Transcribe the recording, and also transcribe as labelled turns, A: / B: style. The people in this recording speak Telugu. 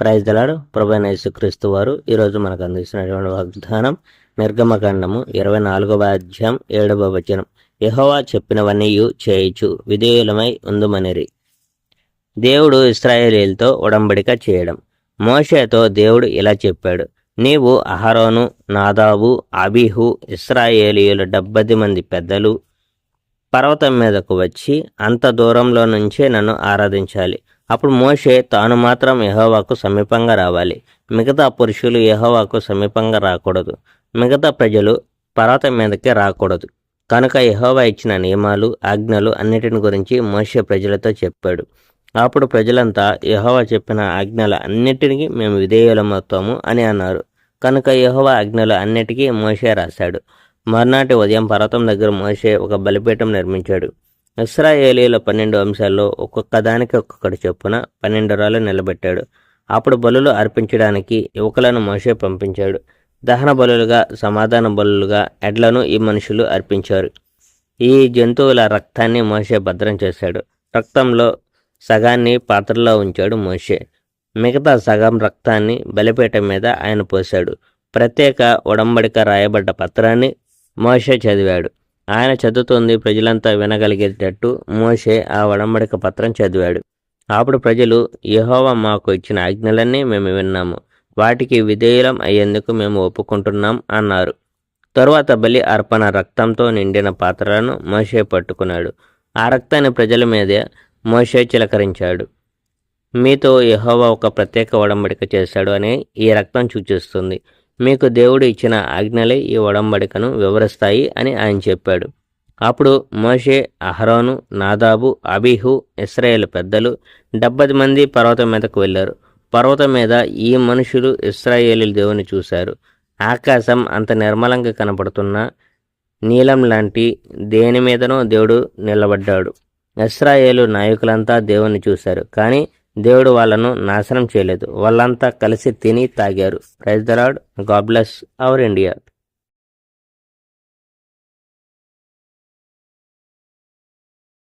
A: Praise the lord. ప్రభువైన యేసుక్రీస్తు వారు ఈరోజు మనకు అందిస్తున్నటువంటి వాగ్దానం నిర్గమకాండము 24వ అధ్యాయం 7వ వచనం. యెహోవా చెప్పినవన్నీ చేయుచు విధేయులమై ఉందుమనిరి. దేవుడు ఇశ్రాయేలీయులతో ఉడంబడిక చేయడం. మోషేతో దేవుడు ఇలా చెప్పాడు, నీవు అహరోను, నాదాబు, అబీహు, ఇశ్రాయేలీయుల 70 మంది పెద్దలు పర్వతం మీదకు వచ్చి అంత దూరంలో నుంచే నన్ను ఆరాధించాలి. అప్పుడు మోషే తాను మాత్రం యెహోవాకు సమీపంగా రావాలి. మిగతా పురుషులు యెహోవాకు సమీపంగా రాకూడదు. మిగతా ప్రజలు పర్వతం మీదకి రాకూడదు. కనుక యెహోవా ఇచ్చిన నియమాలు, ఆజ్ఞలు అన్నిటిని గురించి మోషే ప్రజలతో చెప్పాడు. అప్పుడు ప్రజలంతా యెహోవా చెప్పిన ఆజ్ఞల అన్నిటికీ మేము విధేయులమవుతాము అని అన్నారు. కనుక యెహోవా ఆజ్ఞలు అన్నిటికీ మోషే రాశాడు. మర్నాటి ఉదయం పర్వతం దగ్గర మోషే ఒక బలిపీఠం నిర్మించాడు. ఇశ్రాయేలీయుల 12 వంశాల్లో ఒక్కొక్క దానికి ఒక్కొక్కటి చొప్పున 12 రాళ్ళు నిలబెట్టాడు. అప్పుడు బలులు అర్పించడానికి యువకులను మోషే పంపించాడు. దహన బలులుగా, సమాధాన బలులుగా ఎడ్లను ఈ మనుషులు అర్పించారు. ఈ జంతువుల రక్తాన్ని మోషే భద్రం చేశాడు. రక్తంలో సగాన్ని పాత్రలో ఉంచాడు మోషే. మిగతా సగం రక్తాన్ని బలిపీఠం మీద ఆయన పోశాడు. ప్రత్యేక ఉడంబడిక రాయబడ్డ పత్రాన్ని మోషే చదివాడు. ఆయన చదువుతోంది ప్రజలంతా వినగలిగేటట్టు మోషే ఆ ఉడంబడిక పత్రం చదివాడు. అప్పుడు ప్రజలు, యెహోవా మాకు ఇచ్చిన ఆజ్ఞలన్నీ మేము విన్నాము, వాటికి విధేయులం అయ్యేందుకు మేము ఒప్పుకుంటున్నాం అన్నారు. తరువాత బలి అర్పణ రక్తంతో నిండిన పాత్రలను మోషే పట్టుకున్నాడు. ఆ రక్తాన్ని ప్రజల మీద మోషే చిలకరించాడు. మీతో యెహోవా ఒక ప్రత్యేక ఉడంబడిక చేశాడు అని ఈ రక్తం సూచిస్తుంది. మీకు దేవుడు ఇచ్చిన ఆజ్ఞలే ఈ ఉడంబడికను వివరిస్తాయి అని ఆయన చెప్పాడు. అప్పుడు మోషే, అహరోను, నాదాబు, అబీహు, ఇశ్రాయేలు పెద్దలు 70 మంది పర్వతం మీదకు వెళ్ళారు. పర్వతం మీద ఈ మనుషులు ఇశ్రాయేలీయుల దేవుని చూశారు. ఆకాశం అంత నిర్మలంగా కనపడుతున్న నీలం లాంటి దేని మీదనో దేవుడు నిలబడ్డాడు. ఇశ్రాయేలు నాయకులంతా దేవుని చూశారు, కానీ దేవుడు వాళ్ళను నాశనం చేయలేదు. వాళ్ళంతా కలిసి తిని తాగారు. Praise the lord. God bless our India.